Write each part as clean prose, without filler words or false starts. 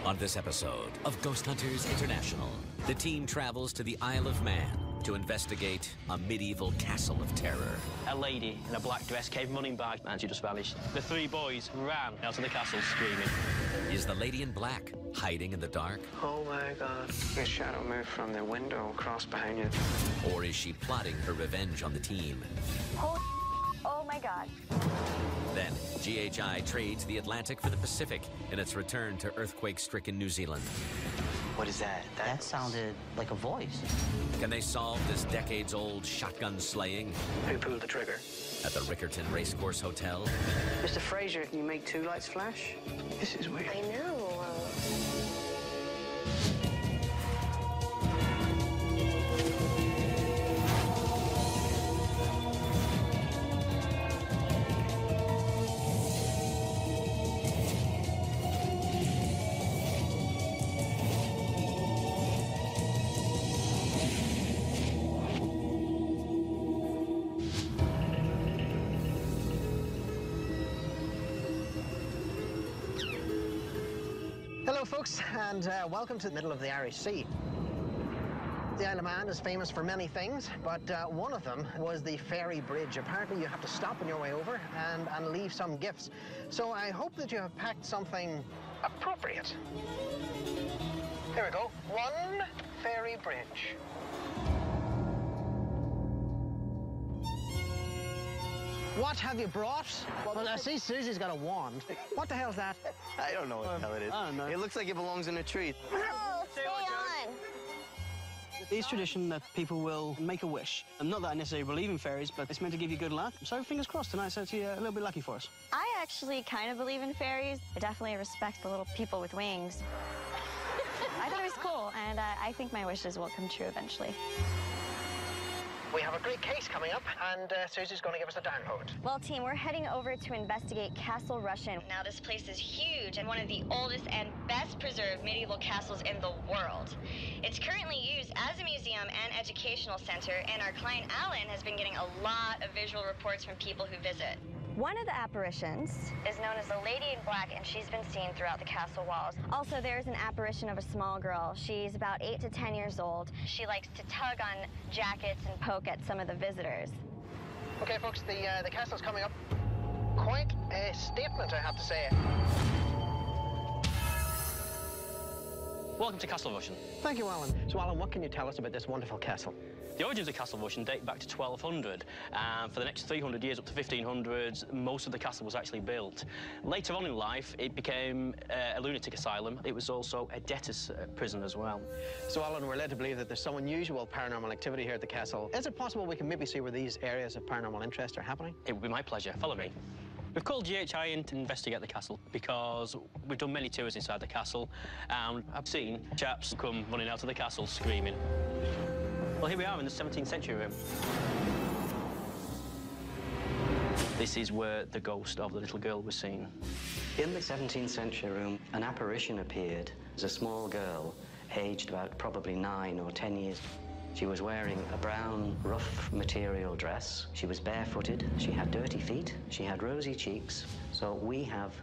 On this episode of Ghost Hunters International, the team travels to the Isle of Man to investigate a medieval castle of terror. A lady in a black dress came running by and she just vanished. The three boys ran out of the castle screaming. Is the lady in black hiding in the dark? Oh my God. A shadow moved from the window across behind you. Or is she plotting her revenge on the team? Oh my God. Then, GHI trades the Atlantic for the Pacific in its return to earthquake-stricken New Zealand. What is that? That sounded like a voice. Can they solve this decades-old shotgun slaying? Who pulled the trigger? At the Rickerton Racecourse Hotel? Mr. Fraser, can you make two lights flash? This is weird. I know. Hello folks, and welcome to the middle of the Irish Sea. The Isle of Man is famous for many things, but one of them was the ferry bridge. Apparently you have to stop on your way over and leave some gifts. So I hope that you have packed something appropriate. Here we go, one ferry bridge. What have you brought? Well, I see Susie's got a wand. What the hell's that? I don't know what the hell it is. I don't know. It looks like it belongs in a tree. No, stay on. It's tradition that people will make a wish. And not that I necessarily believe in fairies, but it's meant to give you good luck. So fingers crossed tonight's actually a little bit lucky for us. I actually kind of believe in fairies. I definitely respect the little people with wings. I thought it was cool, and I think my wishes will come true eventually. We have a great case coming up, and Susie's going to give us a download. Well, team, we're heading over to investigate Castle Russian. Now, this place is huge and one of the oldest and best preserved medieval castles in the world. It's currently used as a museum and educational center, and our client, Alan, has been getting a lot of visual reports from people who visit. One of the apparitions is known as the Lady in Black, and she's been seen throughout the castle walls. Also, there's an apparition of a small girl. She's about 8 to 10 years old. She likes to tug on jackets and poke at some of the visitors. Okay, folks, the castle's coming up. Quite a statement, I have to say. Welcome to Castle Russian. Thank you, Alan. So, Alan, what can you tell us about this wonderful castle? The origins of Castle Russian date back to 1200. For the next 300 years, up to 1500s, most of the castle was actually built. Later on in life, it became a lunatic asylum. It was also a debtor's prison as well. So, Alan, we're led to believe that there's some unusual paranormal activity here at the castle. Is it possible we can maybe see where these areas of paranormal interest are happening? It would be my pleasure. Follow me. We've called GHI in to investigate the castle because we've done many tours inside the castle, and I've seen chaps come running out of the castle screaming. Well, here we are in the 17th century room. This is where the ghost of the little girl was seen. In the 17th century room, an apparition appeared as a small girl, aged about probably 9 or 10 years. She was wearing a brown, rough material dress. She was barefooted. She had dirty feet. She had rosy cheeks. So we have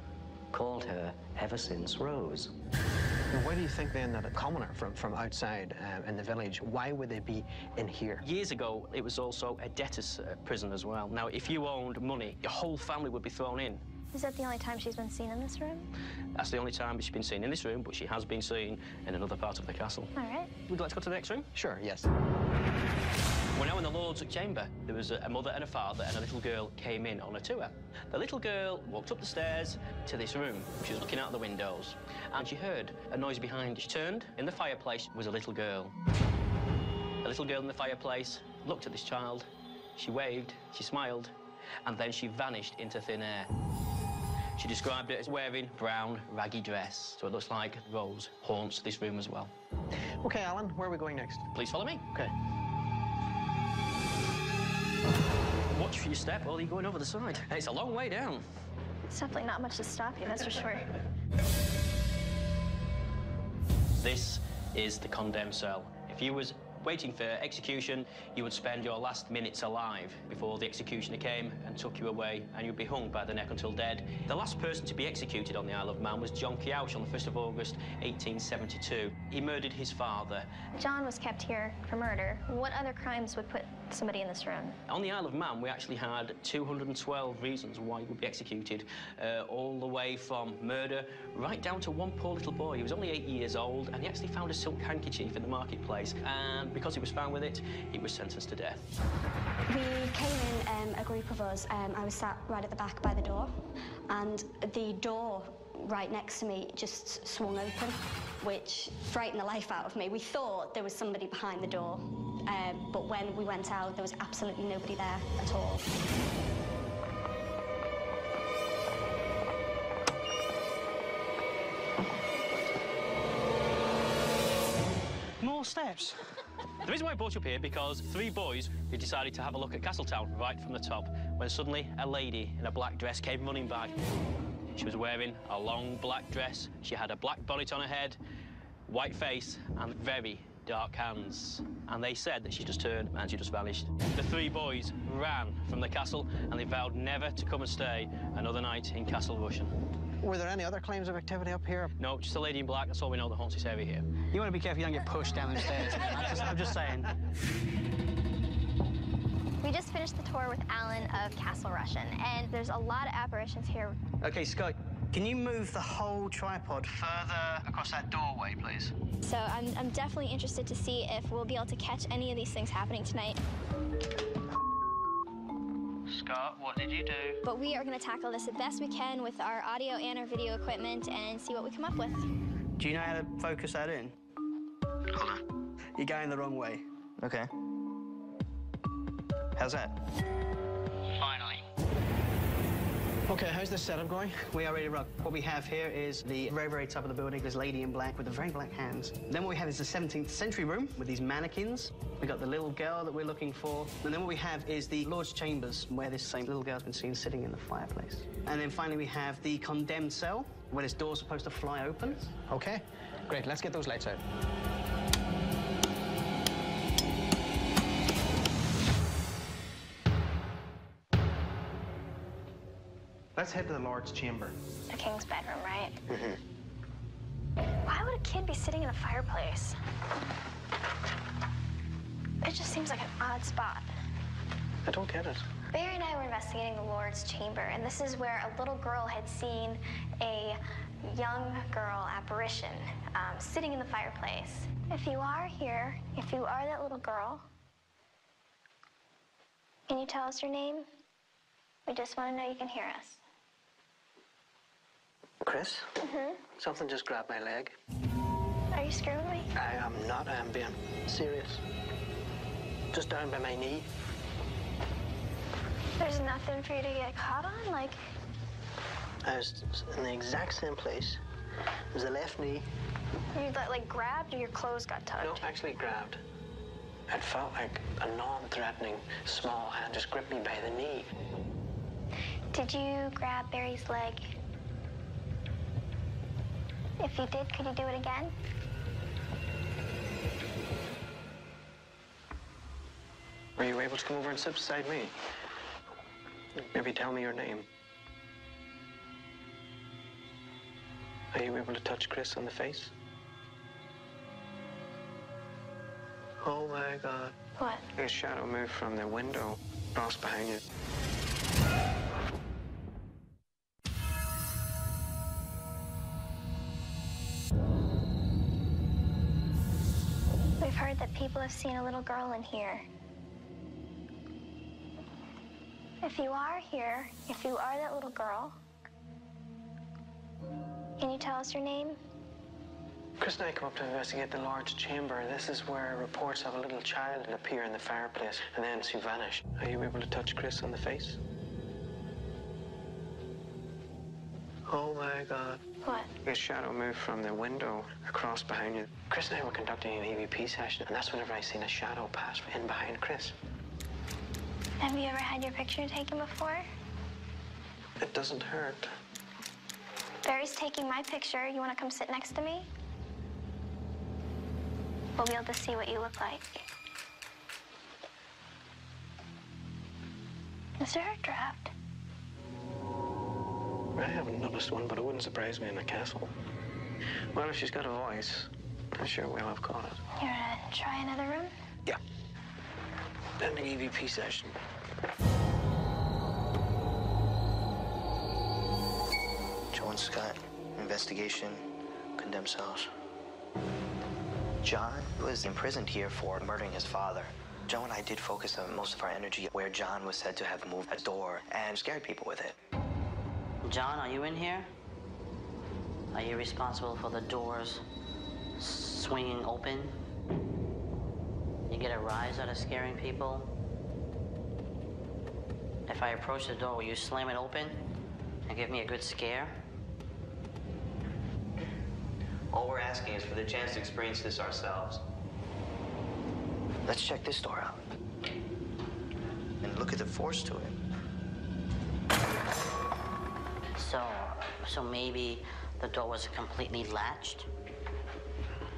called her ever since Rose. Now, why do you think, then, that a commoner from outside in the village, why would they be in here? Years ago, it was also a debtor's prison as well. Now, if you owned money, your whole family would be thrown in. Is that the only time she's been seen in this room? That's the only time she's been seen in this room, but she has been seen in another part of the castle. All right. Would you like to go to the next room? Sure, yes. We're now in the Lord's chamber. There was a mother and a father, and a little girl came in on a tour. The little girl walked up the stairs to this room. She was looking out the windows, and she heard a noise behind her. She turned. In the fireplace was a little girl. The little girl in the fireplace looked at this child. She waved, she smiled, and then she vanished into thin air. She described it as wearing a brown, raggy dress, so it looks like Rose haunts this room as well. Okay, Alan, where are we going next? Please follow me. Okay. Watch for your step, or you're going over the side. It's a long way down. It's definitely not much to stop you, that's for sure. This is the condemned cell. If you was waiting for execution, you would spend your last minutes alive before the executioner came and took you away, and you'd be hung by the neck until dead. The last person to be executed on the Isle of Man was John Kiauch on the 1st of August, 1872. He murdered his father. John was kept here for murder. What other crimes would put somebody in this room? On the Isle of Man, we actually had 212 reasons why he would be executed, all the way from murder right down to one poor little boy. He was only 8 years old, and he actually found a silk handkerchief in the marketplace, and because he was found with it, he was sentenced to death. We came in, a group of us. I was sat right at the back by the door, and the door right next to me just swung open, which frightened the life out of me. We thought there was somebody behind the door, but when we went out, there was absolutely nobody there at all. More steps. The reason why I brought you up here because 3 boys who decided to have a look at Castletown right from the top, when suddenly a lady in a black dress came running by. She was wearing a long black dress. She had a black bonnet on her head, white face, and very dark hands. And they said that she just turned and she just vanished. The 3 boys ran from the castle, and they vowed never to come and stay another night in Castle Rushen. Were there any other claims of activity up here? No, just a lady in black. That's all we know that haunts this area here. You want to be careful you don't get pushed down the stairs. I'm just saying. We just finished the tour with Alan of Castle Rushen, and there's a lot of apparitions here. Okay, Scott, can you move the whole tripod further across that doorway, please? So I'm definitely interested to see if we'll be able to catch any of these things happening tonight. Scott, what did you do? But we are going to tackle this the best we can with our audio and our video equipment and see what we come up with. Do you know how to focus that in? Hold on. You're going the wrong way. Okay. How's that? Finally. Okay, how's this setup going? We are ready to rock. What we have here is the very, very top of the building, this lady in black with the very black hands. Then what we have is the 17th century room with these mannequins. We got the little girl that we're looking for. And then what we have is the Lord's chambers, where this same little girl's been seen sitting in the fireplace. And then finally we have the condemned cell, where this door's supposed to fly open. Okay, great. Let's get those lights out. Let's head to the Lord's chamber. The king's bedroom, right? Why would a kid be sitting in a fireplace? It just seems like an odd spot. I don't get it. Barry and I were investigating the Lord's chamber, and this is where a little girl had seen a young girl apparition sitting in the fireplace. If you are here, if you are that little girl, can you tell us your name? We just want to know you can hear us. Chris? Something just grabbed my leg. Are you screwing me? I am not. I am being serious. Just down by my knee. There's nothing for you to get caught on? Like, I was in the exact same place. It was the left knee. you like grabbed or your clothes got tugged? No, actually grabbed. It felt like a non-threatening small hand just gripped me by the knee. Did you grab Barry's leg? If you did, could you do it again? Were you able to come over and sit beside me? Maybe tell me your name. Are you able to touch Chris on the face? Oh my God. What? A shadow moved from the window, crossed behind you. We've heard that people have seen a little girl in here. If you are here, if you are that little girl, can you tell us your name? Chris and I come up to investigate the Lord's chamber. This is where reports of a little child appear in the fireplace, and then she vanished. Are you able to touch Chris on the face? Oh my God. What? A shadow moved from the window across behind you. Chris and I were conducting an EVP session, and that's whenever I seen a shadow pass in behind Chris. Have you ever had your picture taken before? It doesn't hurt. Barry's taking my picture. You want to come sit next to me? we'll be able to see what you look like. Is there a draft? I haven't noticed one, but it wouldn't surprise me in a castle. Well, if she's got a voice, I'm sure we'll have caught it. You wanna try another room? Yeah. Pending EVP session. Joe and Scott, investigation, condemned cells. John was imprisoned here for murdering his father. Joe and I did focus on most of our energy where John was said to have moved a door and scared people with it. John, are you in here? Are you responsible for the doors swinging open? You get a rise out of scaring people? If I approach the door, will you slam it open and give me a good scare? All we're asking is for the chance to experience this ourselves. Let's check this door out. And look at the force to it. So maybe the door was completely latched?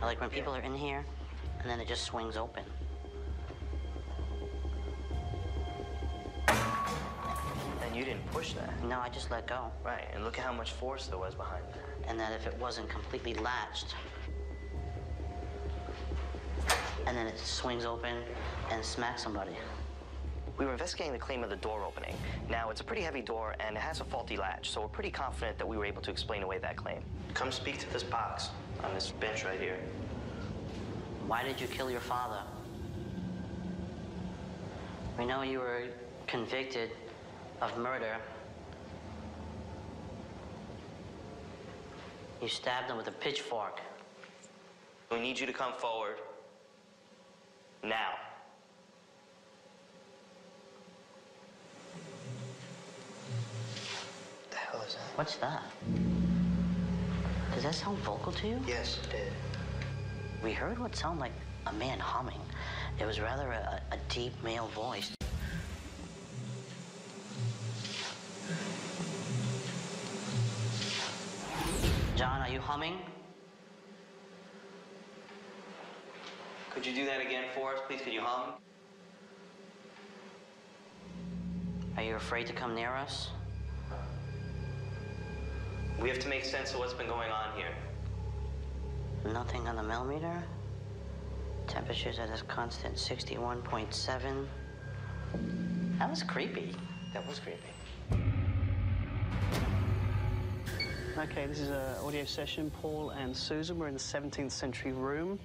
Like when people are in here, and then it just swings open. And you didn't push that. No, I just let go. Right, and look at how much force there was behind that. And that if it wasn't completely latched, and then it swings open and smacks somebody. We were investigating the claim of the door opening. Now, it's a pretty heavy door, and it has a faulty latch, so we're pretty confident that we were able to explain away that claim. Come speak to this box on this bench right here. Why did you kill your father? We know you were convicted of murder. You stabbed him with a pitchfork. We need you to come forward. Now. The hell is that? What's that? Does that sound vocal to you? Yes, it did. We heard what sounded like a man humming. It was rather a deep male voice. John, are you humming? Could you do that again for us, please? Could you hum? Are you afraid to come near us? We have to make sense of what's been going on here. Nothing on the millimeter. Temperature's at a constant 61.7. That was creepy. That was creepy. Okay, this is an audio session. Paul and Susan, we're in the 17th century room,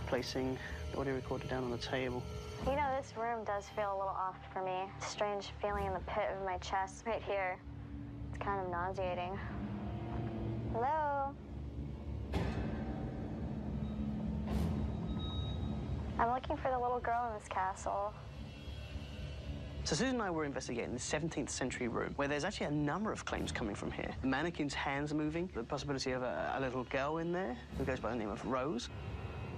placing the audio recorder down on the table. You know, this room does feel a little off for me. Strange feeling in the pit of my chest right here. It's kind of nauseating. Hello? I'm looking for the little girl in this castle. So Susan and I were investigating the 17th century room, where there's actually a number of claims coming from here. The mannequin's hands are moving, the possibility of a little girl in there who goes by the name of Rose.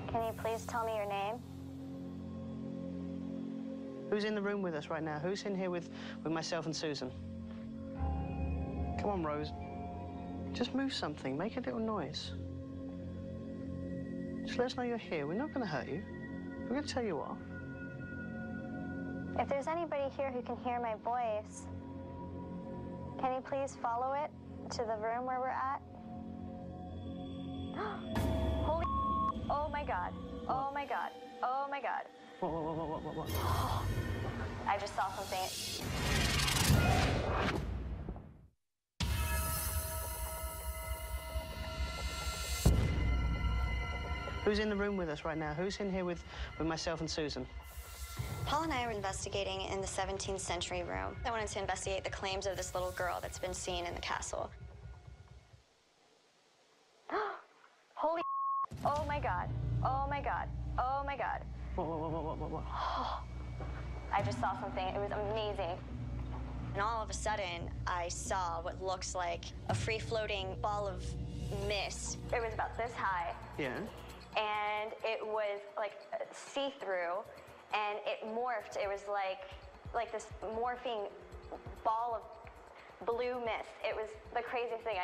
Can you please tell me your name? Who's in the room with us right now? Who's in here with myself and Susan? Come on, Rose. Just move something, make a little noise. Just let us know you're here. We're not going to hurt you. We're going to tell you off. If there's anybody here who can hear my voice, can you please follow it to the room where we're at? Holy oh my God. Oh my God. Oh my God. What? I just saw something. Who's in the room with us right now? Who's in here with myself and Susan? Paul and I are investigating in the 17th century room. I wanted to investigate the claims of this little girl that's been seen in the castle. Holy oh my God. Oh my God. Oh my God. What? I just saw something. It was amazing. And all of a sudden, I saw what looks like a free-floating ball of mist. It was about this high. Yeah. And it was like see-through, and it morphed. It was like this morphing ball of blue mist. It was the craziest thing.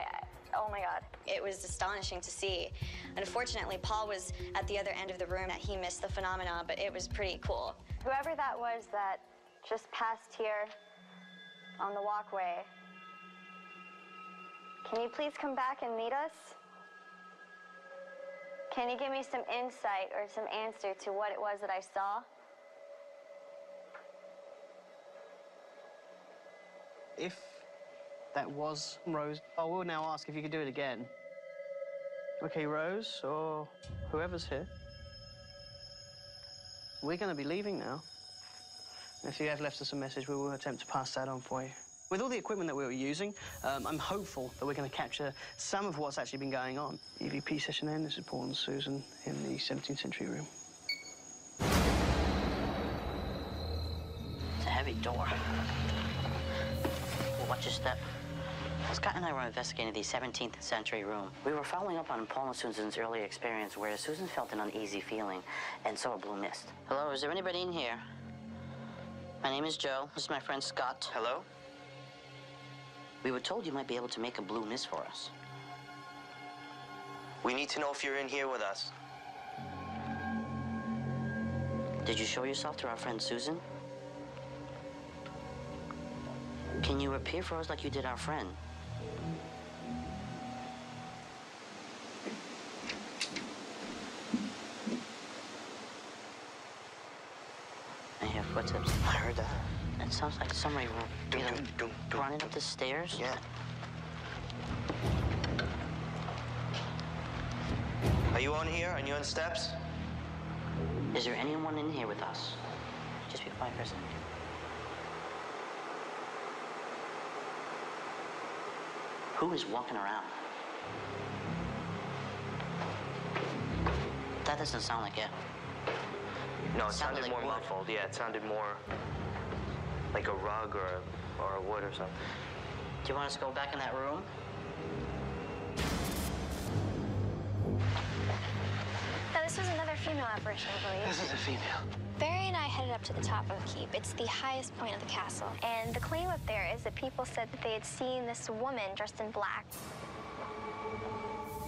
Oh my God. It was astonishing to see. Unfortunately, Paul was at the other end of the room that he missed the phenomena, but it was pretty cool. Whoever that was that just passed here on the walkway, can you please come back and meet us? Can you give me some insight or some answer to what it was that I saw? If that was Rose, I will now ask if you could do it again. Okay, Rose, or whoever's here. We're going to be leaving now. If you have left us a message, we will attempt to pass that on for you. With all the equipment that we were using, I'm hopeful that we're going to capture some of what's actually been going on. EVP session in, this is Paul and Susan in the 17th century room. It's a heavy door. Well, watch your step. Scott and I were investigating the 17th century room. We were following up on Paul and Susan's earlier experience where Susan felt an uneasy feeling and saw a blue mist. Hello, is there anybody in here? My name is Joe. This is my friend Scott. Hello? We were told you might be able to make a blue mist for us. We need to know if you're in here with us. Did you show yourself to our friend Susan? Can you appear for us like you did our friend? I hear footsteps. I heard that. It sounds like somebody running up the stairs. Yeah. Are you on here? Are you on steps? Is there anyone in here with us? Just be quiet for a second. Who is walking around? That doesn't sound like it. No, it sounded like more wood. muffled. Yeah, it sounded more like a rug or a wood or something. Do you want us to go back in that room? Now, this was another female apparition, I believe. This is a female. Barry and I headed up to the top of the keep. It's the highest point of the castle. And the claim up there is that people said that they had seen this woman dressed in black.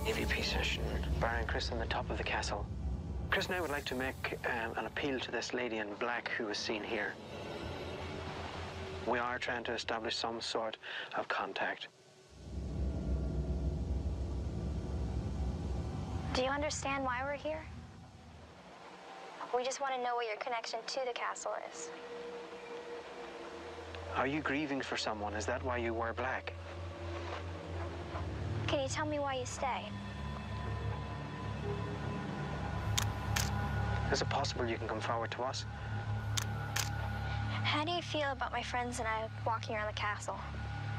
EVP session. Barry and Chris on the top of the castle. Chris and I would like to make an appeal to this lady in black who was seen here. We are trying to establish some sort of contact. Do you understand why we're here? We just want to know what your connection to the castle is. Are you grieving for someone? Is that why you wear black? Can you tell me why you stay? Is it possible you can come forward to us? How do you feel about my friends and I walking around the castle?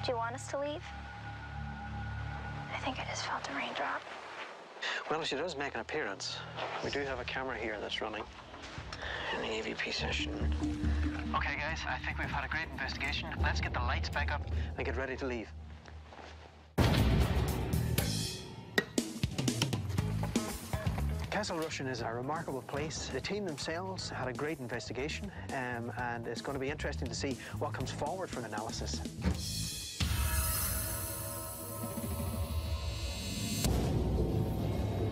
Do you want us to leave? I think I just felt a raindrop. Well, she does make an appearance. We do have a camera here that's running. In the EVP session. Okay, guys, I think we've had a great investigation. Let's get the lights back up and get ready to leave. Castle Rushen is a remarkable place. The team themselves had a great investigation, and it's going to be interesting to see what comes forward for analysis.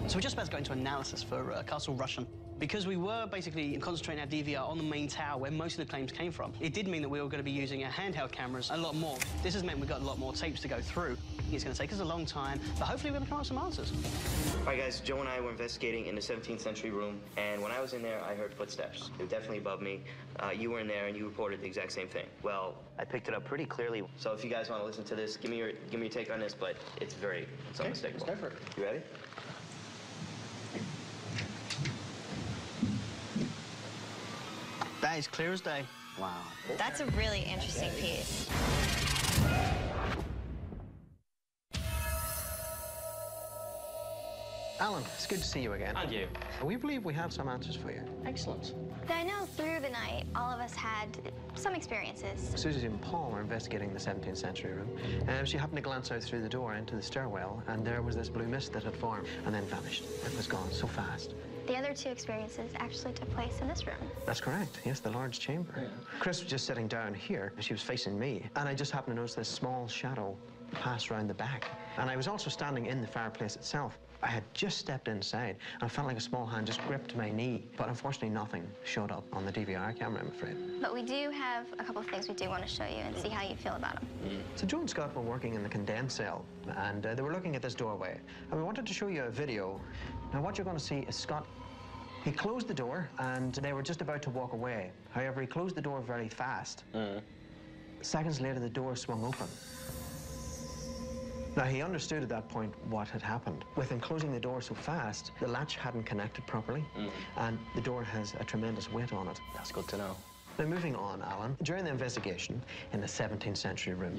So we're just about to go into analysis for Castle Rushen. Because we were basically concentrating our DVR on the main tower where most of the claims came from, it did mean that we were going to be using our handheld cameras a lot more. This has meant we've got a lot more tapes to go through. It's going to take us a long time, but hopefully we're going to come up with some answers. All right, guys, Joe and I were investigating in the 17th century room, and when I was in there, I heard footsteps. They were definitely above me. You were in there, and you reported the exact same thing. Well, I picked it up pretty clearly. So if you guys want to listen to this, give me your take on this, but it's unmistakable. Let's go for it. You ready? That is clear as day. Wow. That's a really interesting piece. Alan, it's good to see you again. And you. We believe we have some answers for you. Excellent. I know through the night, all of us had some experiences. Susie and Paul were investigating the 17th century room. She happened to glance out through the door into the stairwell, and there was this blue mist that had formed and then vanished. It was gone so fast. The other two experiences actually took place in this room. That's correct. Yes, the large chamber. Yeah. Chris was just sitting down here. She was facing me, and I just happened to notice this small shadow pass round the back. And I was also standing in the fireplace itself. I had just stepped inside, and I felt like a small hand just gripped my knee. But unfortunately, nothing showed up on the DVR camera, I'm afraid. But we do have a couple of things we do want to show you and see how you feel about them. So Joe and Scott were working in the condemned cell, and they were looking at this doorway. And we wanted to show you a video. Now, what you're going to see is Scott. He closed the door, and they were just about to walk away. However, he closed the door very fast. Seconds later, the door swung open. Now, he understood at that point what had happened. With him closing the door so fast, the latch hadn't connected properly, and the door has a tremendous weight on it. That's good to know. Now, moving on, Alan, during the investigation in the 17th century room,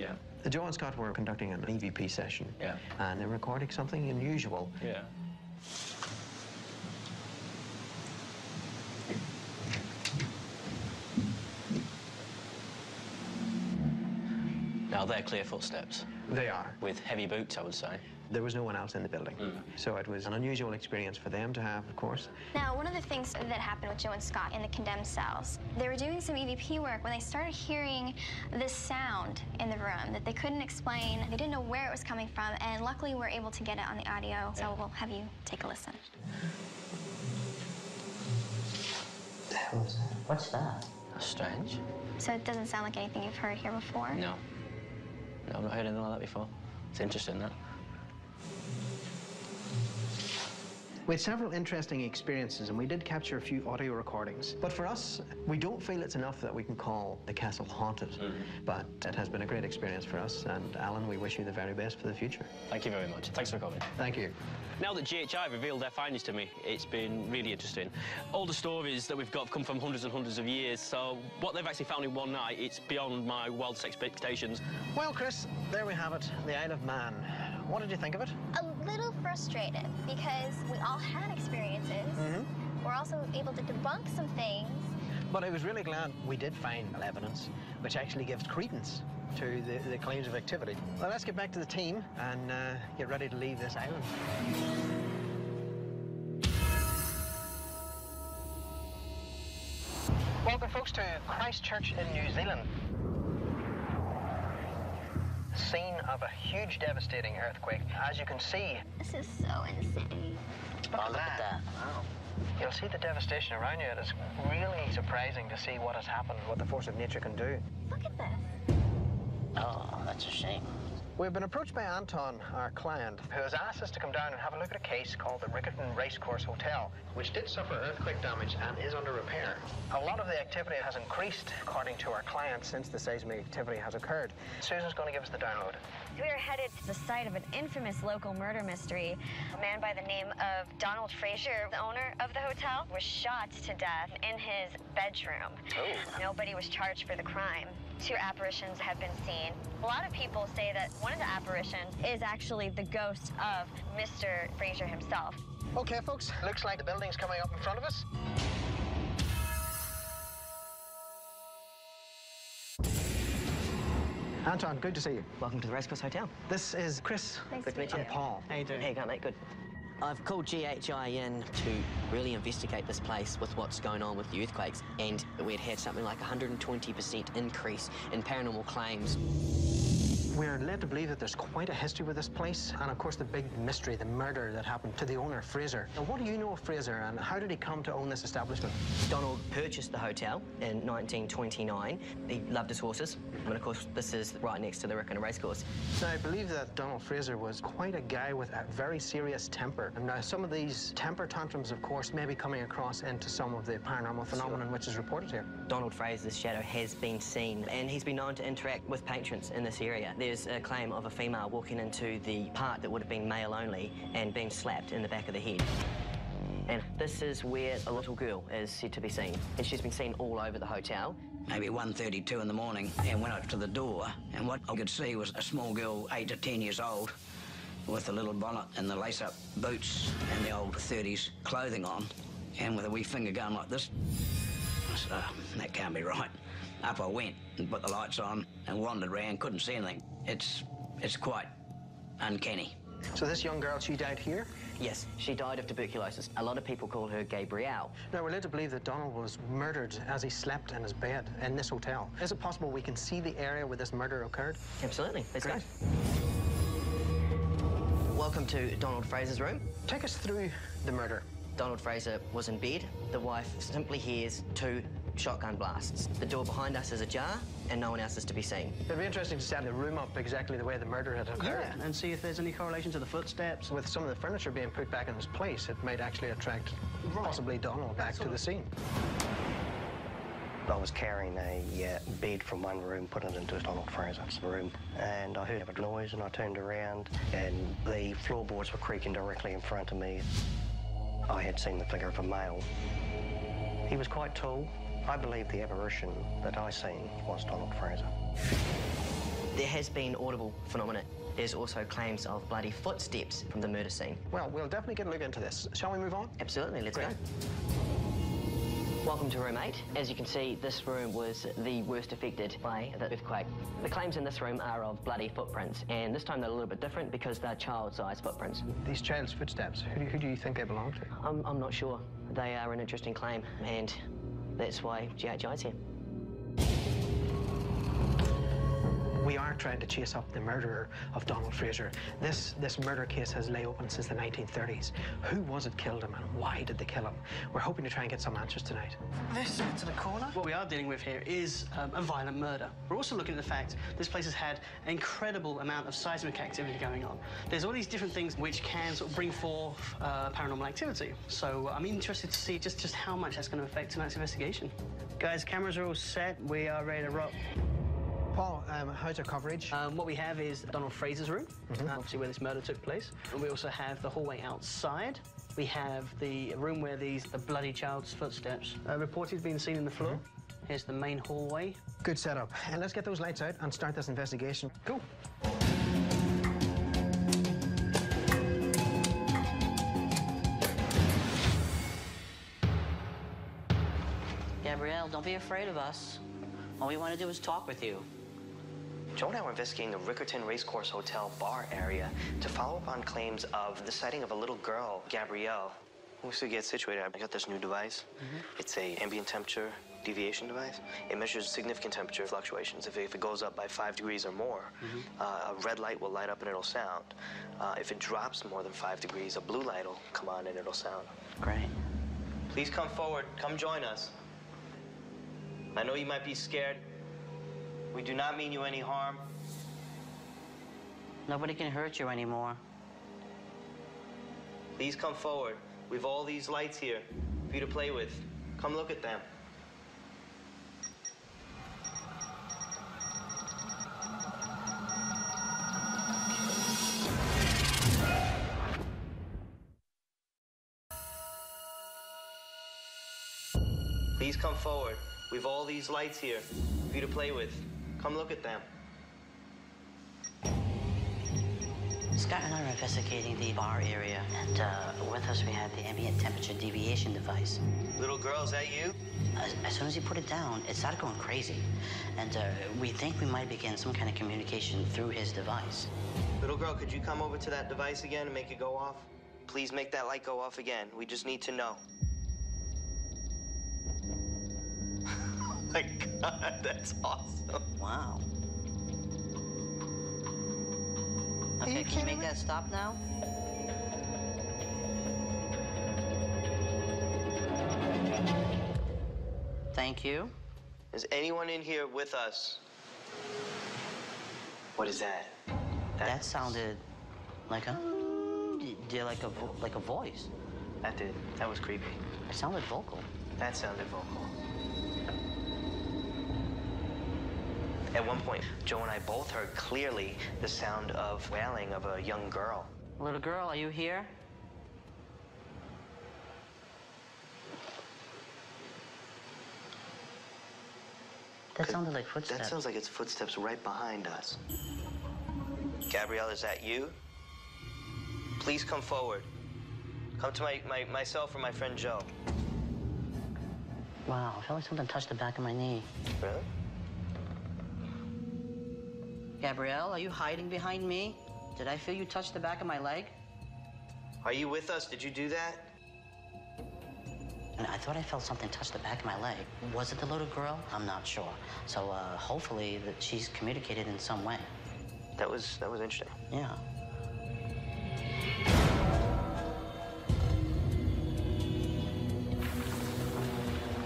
Joe and Scott were conducting an EVP session, and they were recording something unusual. Now, they're clear footsteps. They are. With heavy boots, I would say. There was no one else in the building. So it was an unusual experience for them to have, of course. Now, one of the things that happened with Joe and Scott in the condemned cells, they were doing some EVP work when they started hearing this sound in the room that they couldn't explain. They didn't know where it was coming from, and luckily we're able to get it on the audio, so we'll have you take a listen. The hell is that? What's that? That's strange. So it doesn't sound like anything you've heard here before? No. No, I've not heard anything like that before. It's interesting, that. We had several interesting experiences, and we did capture a few audio recordings. But for us, we don't feel it's enough that we can call the castle haunted. But it has been a great experience for us, and Alan, we wish you the very best for the future. Thank you very much. Thanks for coming. Thank you. Now that GHI revealed their findings to me, it's been really interesting. All the stories that we've got come from hundreds and hundreds of years, so what they've actually found in one night, it's beyond my wildest expectations. Well, Chris, there we have it, the Isle of Man. What did you think of it? A little frustrated, because we all had experiences. We're also able to debunk some things. But I was really glad we did find evidence which actually gives credence to the claims of activity. Well, let's get back to the team and get ready to leave this island. Welcome, folks, to Christchurch in New Zealand. Scene of a huge, devastating earthquake. As you can see... This is so insane. Look at that. Wow. You'll see the devastation around you. It is really surprising to see what has happened, what the force of nature can do. Look at this. Oh, that's a shame. We've been approached by Anton, our client, who has asked us to come down and have a look at a case called the Riccarton Racecourse Hotel, which did suffer earthquake damage and is under repair. A lot of the activity has increased, according to our client, since the seismic activity has occurred. Susan's going to give us the download. We are headed to the site of an infamous local murder mystery. A man by the name of Donald Fraser, the owner of the hotel, was shot to death in his bedroom. Nobody was charged for the crime. 2 apparitions have been seen. A lot of people say that one of the apparitions is actually the ghost of Mr. Fraser himself. Okay, folks, looks like the building's coming up in front of us. Anton, good to see you. Welcome to the Racecourse Hotel. This is Chris. Nice Good to meet you. And Paul. How you doing? How you going, mate? Good. I've called GHI in to really investigate this place with what's going on with the earthquakes, and we'd had something like 120% increase in paranormal claims. We're led to believe that there's quite a history with this place, and of course the big mystery, the murder that happened to the owner, Fraser. Now, what do you know of Fraser, and how did he come to own this establishment? Donald purchased the hotel in 1929. He loved his horses, and of course this is right next to the Riccarton Racecourse. Now, I believe that Donald Fraser was quite a guy with a very serious temper. And now some of these temper tantrums, of course, may be coming across into some of the paranormal phenomenon which is reported here. Donald Fraser's shadow has been seen, and he's been known to interact with patrons in this area. There's a claim of a female walking into the part that would have been male only and being slapped in the back of the head. And this is where a little girl is said to be seen, and she's been seen all over the hotel. Maybe 1:32 in the morning, and went up to the door, and what I could see was a small girl, 8 to 10 years old, with a little bonnet and the lace-up boots and the old 30s clothing on, and with a wee finger going like this. I said, oh, that can't be right. Up I went and put the lights on and wandered around, couldn't see anything. It's quite uncanny. So this young girl, she died here? Yes, she died of tuberculosis. A lot of people call her Gabrielle. Now, we're led to believe that Donald was murdered as he slept in his bed in this hotel. Is it possible we can see the area where this murder occurred? Absolutely. Let's go. Welcome to Donald Fraser's room. Take us through the murder. Donald Fraser was in bed. The wife simply hears 2 shotgun blasts. The door behind us is ajar, and no one else is to be seen. It'd be interesting to set the room up exactly the way the murder had occurred. Yeah, and see if there's any correlation to the footsteps. With some of the furniture being put back in its place, it might actually attract possibly Donald back to the scene. I was carrying a bed from one room, putting it into Donald Fraser's room, and I heard a noise, and I turned around, and the floorboards were creaking directly in front of me. I had seen the figure of a male. He was quite tall. I believe the apparition that I seen was Donald Fraser. There has been audible phenomena. There's also claims of bloody footsteps from the murder scene. Well, we'll definitely get a look into this. Shall we move on? Absolutely, let's go. Welcome to room 8. As you can see, this room was the worst affected by the earthquake. The claims in this room are of bloody footprints, and this time they're a little bit different because they're child-sized footprints. These child's footsteps, who do you think they belong to? I'm not sure. They are an interesting claim, and that's why GHI's here. We are trying to chase up the murderer of Donald Fraser. This murder case has lay open since the 1930s. Who was it killed him, and why did they kill him? We're hoping to try and get some answers tonight. This to the corner. What we are dealing with here is a violent murder. We're also looking at the fact this place has had an incredible amount of seismic activity going on. There's all these different things which can sort of bring forth paranormal activity. So I'm interested to see just how much that's going to affect tonight's investigation. Guys, cameras are all set. We are ready to rock. Paul, how's your coverage? What we have is Donald Fraser's room, obviously where this murder took place. And we also have the hallway outside. We have the room where the bloody child's footsteps reported being seen in the floor. Here's the main hallway. Good setup. And let's get those lights out and start this investigation. Go. Gabrielle, don't be afraid of us. All we want to do is talk with you. Joe and I were investigating the Rickerton Racecourse Hotel bar area to follow up on claims of the sighting of a little girl, Gabrielle. Once we get situated, I got this new device. It's a ambient temperature deviation device. It measures significant temperature fluctuations. If it goes up by 5 degrees or more, a red light will light up and it'll sound. If it drops more than 5 degrees, a blue light will come on and it'll sound. Great. Please come forward. Come join us. I know you might be scared. We do not mean you any harm. Nobody can hurt you anymore. Please come forward. We've all these lights here for you to play with. Come look at them. Please come forward. We've all these lights here for you to play with. Come look at them. Scott and I are investigating the bar area, and with us we have the ambient temperature deviation device. Little girl, is that you? As soon as you put it down, it started going crazy. And we think we might begin some kind of communication through his device. Little girl, could you come over to that device again and make it go off? Please make that light go off again. We just need to know. Oh my God, that's awesome. Wow. Okay, can you make that stop now? Thank you. Is anyone in here with us? What is that? That sounded like a... like a voice. That did. That was creepy. It sounded vocal. That sounded vocal. At one point, Joe and I both heard clearly the sound of wailing of a young girl. Little girl, are you here? That sounded like footsteps. That sounds like it's footsteps right behind us. Gabrielle, is that you? Please come forward. Come to myself or my friend Joe. Wow, I felt like something touched the back of my knee. Really? Gabrielle, are you hiding behind me? Did I feel you touch the back of my leg? Are you with us? Did you do that? And I thought I felt something touch the back of my leg. Was it the little girl? I'm not sure. So hopefully that she's communicated in some way. That was interesting. Yeah.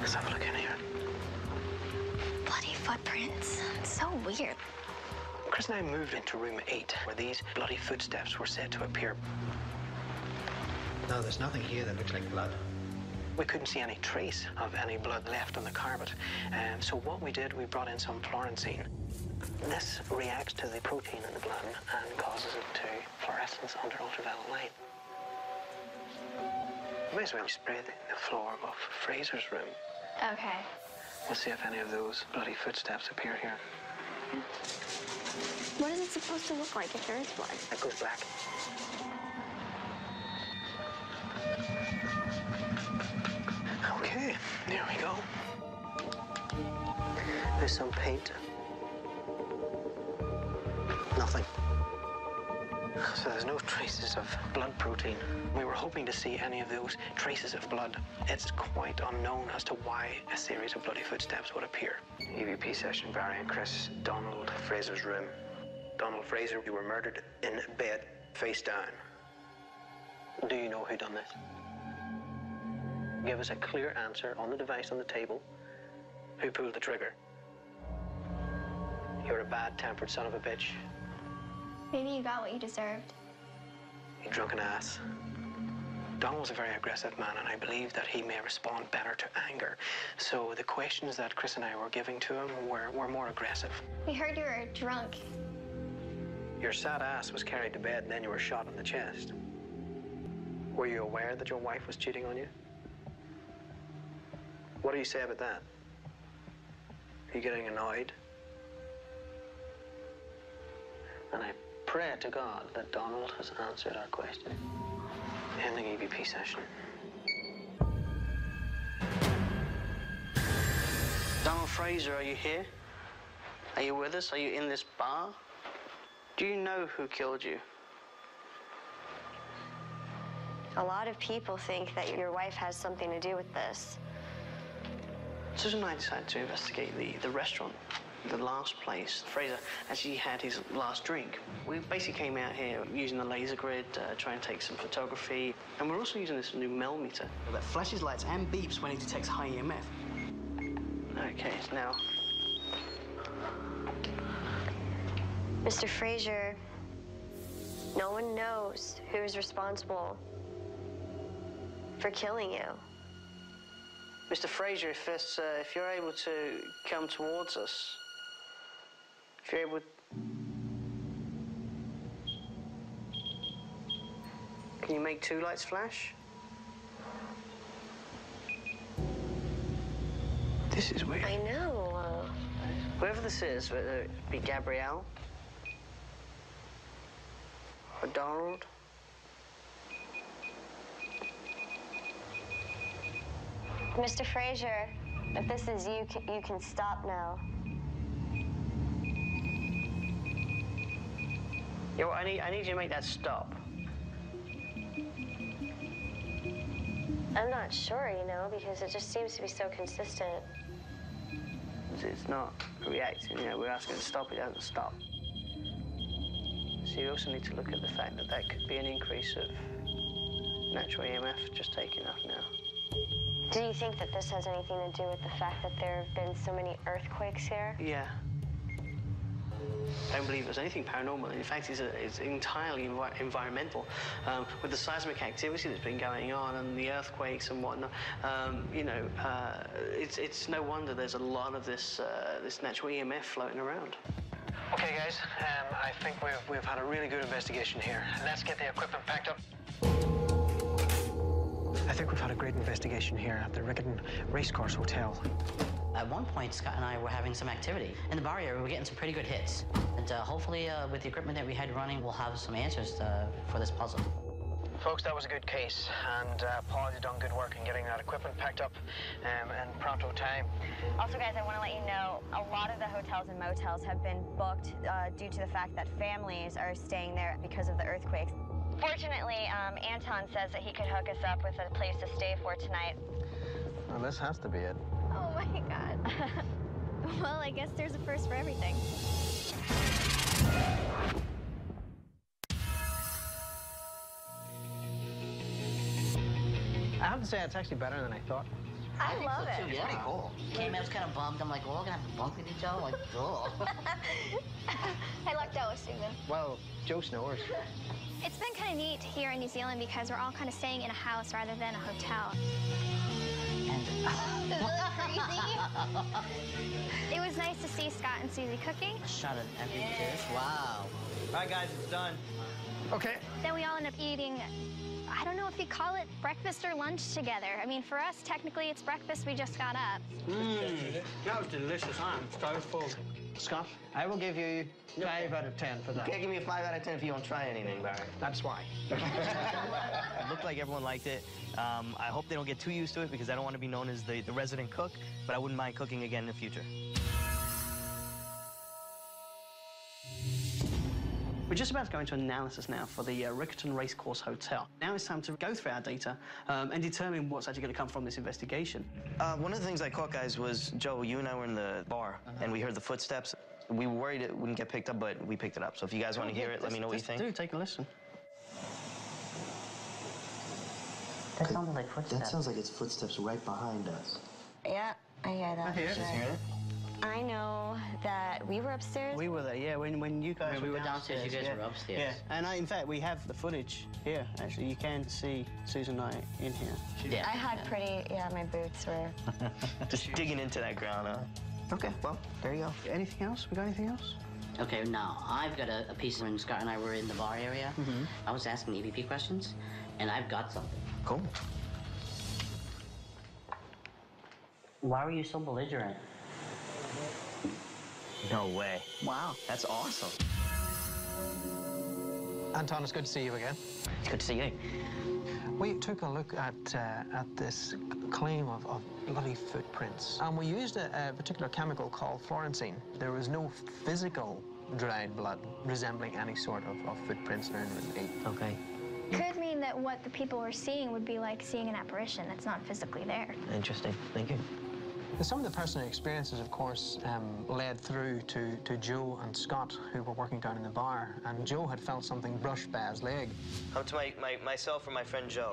Let's have a look in here. Bloody footprints. It's so weird. Chris and I moved into room 8, where these bloody footsteps were said to appear. No, there's nothing here that looks like blood. We couldn't see any trace of any blood left on the carpet. So what we did, we brought in some fluorescein. This reacts to the protein in the blood and causes it to fluorescence under ultraviolet light. May as well spray the floor of Fraser's room. Okay. We'll see if any of those bloody footsteps appear here. What is it supposed to look like if there is blood? It goes black. Okay, there we go. There's some paint. Nothing. So there's no traces of blood protein. We were hoping to see any of those traces of blood. It's quite unknown as to why a series of bloody footsteps would appear. EVP session, Barry and Chris, Donald Fraser's room. Donald Fraser, you were murdered in bed, face down. Do you know who done this? Give us a clear answer on the device on the table. Who pulled the trigger? You're a bad-tempered son of a bitch. Maybe you got what you deserved. You drunken ass. Donald's a very aggressive man, and I believe that he may respond better to anger. So the questions that Chris and I were giving to him were more aggressive. We heard you were drunk. Your sad ass was carried to bed, and then you were shot in the chest. Were you aware that your wife was cheating on you? What do you say about that? Are you getting annoyed? And I pray to God that Donald has answered our question. Ending EVP session. Donald Fraser, are you here? Are you with us? Are you in this bar? Do you know who killed you? A lot of people think that your wife has something to do with this. Susan and I decided to investigate the restaurant, the last place Fraser actually had his last drink. We basically came out here using the laser grid, trying to take some photography, and we're also using this new meter that flashes lights and beeps when it detects high EMF. Okay, now. Mr. Fraser, no one knows who is responsible for killing you. Mr. Fraser, if you're able to come towards us, if you're able... Can you make 2 lights flash? This is weird. I know. Whoever this is, whether it be Gabrielle or Donald. Mr. Fraser, if this is you, you can stop now. Yeah, well, I need you to make that stop. I'm not sure, you know, because it just seems to be so consistent. It's not reacting, you know, we're asking it to stop, it doesn't stop. So you also need to look at the fact that that could be an increase of natural EMF just taking off now. Do you think that this has anything to do with the fact that there have been so many earthquakes here? Yeah. I don't believe there's anything paranormal. In fact, it's entirely environmental. With the seismic activity that's been going on and the earthquakes and whatnot, you know, it's no wonder there's a lot of this natural EMF floating around. Okay, guys, I think we've had a really good investigation here. Let's get the equipment packed up. I think we've had a great investigation here at the Rickerton Racecourse Hotel. At one point, Scott and I were having some activity. In the bar area, we were getting some pretty good hits. And hopefully, with the equipment that we had running, we'll have some answers for this puzzle. Folks, that was a good case, and Paul, you've done good work in getting that equipment packed up in pronto time. Also, guys, I want to let you know, a lot of the hotels and motels have been booked due to the fact that families are staying there because of the earthquakes. Fortunately, Anton says that he could hook us up with a place to stay for tonight. Well, this has to be it. Oh, my God. Well, I guess there's a first for everything. I have to say, it's actually better than I thought. I love it. Yeah. Pretty cool. Came out, I was kind of bummed. I'm like, well, we're gonna have to bunk with each other. Like, duh. I lucked out with Susan. Well, Joe snores. It's been kind of neat here in New Zealand because we're all kind of staying in a house rather than a hotel. Isn't that crazy? It was nice to see Scott and Susie cooking. Shot an empty dish. Wow. All right, guys, it's done. Okay. Then we all end up eating, I don't know if you'd call it breakfast or lunch together. I mean, for us, technically, it's breakfast. We just got up. That was delicious. I'm so full. Scott, I will give you 5 out of 10 for You that. can't give me a 5 out of 10 if you don't try anything, Barry. That's why. It looked like everyone liked it. I hope they don't get too used to it because I don't want to be known as the resident cook, but I wouldn't mind cooking again in the future. We're just about to go into analysis now for the Riccarton Racecourse Hotel. Now it's time to go through our data and determine what's actually going to come from this investigation. One of the things I caught, guys, was, Joe, you and I were in the bar, and we heard the footsteps. We were worried it wouldn't get picked up, but we picked it up. So if you guys want to hear it, let me know what you think. Do take a listen. That sounded like footsteps. That sounds like it's footsteps right behind us. Yeah, I hear that. I hear it. Sure. Hear it? I know that we were upstairs. We were there, yeah, when you guys we were downstairs, you guys yeah. were upstairs. Yeah, and in fact, we have the footage here, actually. You can see Susan and I in here. Yeah. I had my boots were... Just digging into that ground, huh? Okay, well, there you go. Anything else? We got anything else? Okay, now, I've got a piece when Scott and I were in the bar area. I was asking EVP questions, and I've got something. Cool. Why were you so belligerent? No way. Wow. That's awesome. Anton, it's good to see you again. It's good to see you. We took a look at this claim of bloody footprints, and we used a particular chemical called fluorescein. There was no physical dried blood resembling any sort of footprints or anything. Okay. Could mean that what the people were seeing would be like seeing an apparition that's not physically there. Interesting. Thank you. Some of the personal experiences, of course, led through to Joe and Scott, who were working down in the bar, and Joe had felt something brush by his leg. Come to myself or my friend Joe.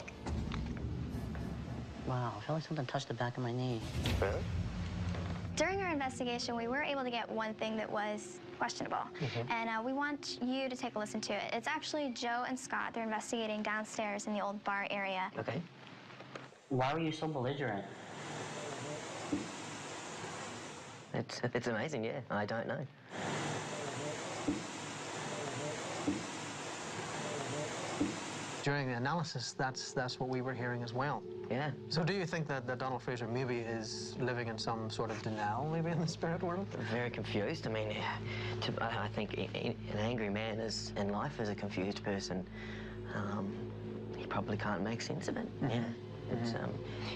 Wow, I felt like something touched the back of my knee. Really? During our investigation, we were able to get one thing that was questionable, and we want you to take a listen to it. It's actually Joe and Scott. They're investigating downstairs in the old bar area. Okay. Why were you so belligerent? It's amazing, yeah. I don't know. During the analysis, that's what we were hearing as well. Yeah. So do you think that Donald Fraser maybe is living in some sort of denial, maybe in the spirit world? Very confused. I mean, I think an angry man in life is a confused person. He probably can't make sense of it. Yeah. It's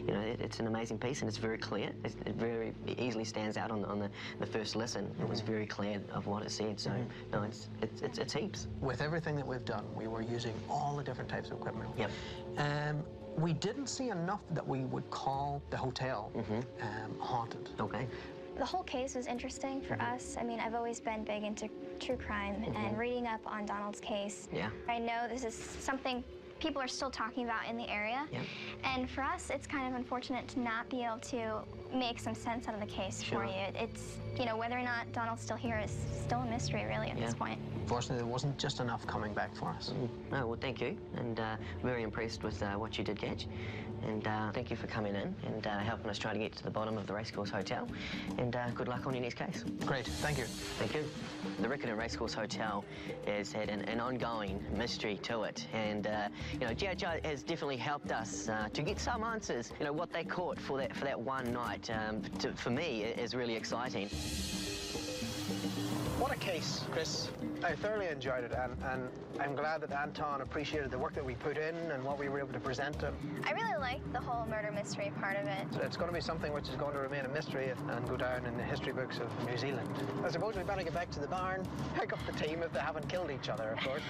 you know, it's an amazing piece, and it's very clear. It very easily stands out on the first listen. It was very clear of what it said. So no, it's heaps. With everything that we've done, we were using all the different types of equipment. Yep. We didn't see enough that we would call the hotel haunted. Okay. The whole case was interesting for us. I mean, I've always been big into true crime and reading up on Donald's case. Yeah. I know this is something people are still talking about in the area. Yeah. And for us, it's kind of unfortunate to not be able to make some sense out of the case for you. It's, you know, whether or not Donald's still here is still a mystery, really, at this point. Fortunately, there wasn't just enough coming back for us. No, well, thank you, and very impressed with what you did, Gage. And thank you for coming in and helping us try to get to the bottom of the Racecourse Hotel. And good luck on your next case. Great, thank you. Thank you. The Riccarton Racecourse Hotel has had an ongoing mystery to it, and you know, Joe has definitely helped us to get some answers. You know, what they caught for that one night, for me, is really exciting. What a case, Chris. I thoroughly enjoyed it, and I'm glad that Anton appreciated the work that we put in and what we were able to present to him. I really liked the whole murder mystery part of it. So it's going to be something which is going to remain a mystery and go down in the history books of New Zealand. I suppose we better get back to the barn, pick up the team if they haven't killed each other, of course.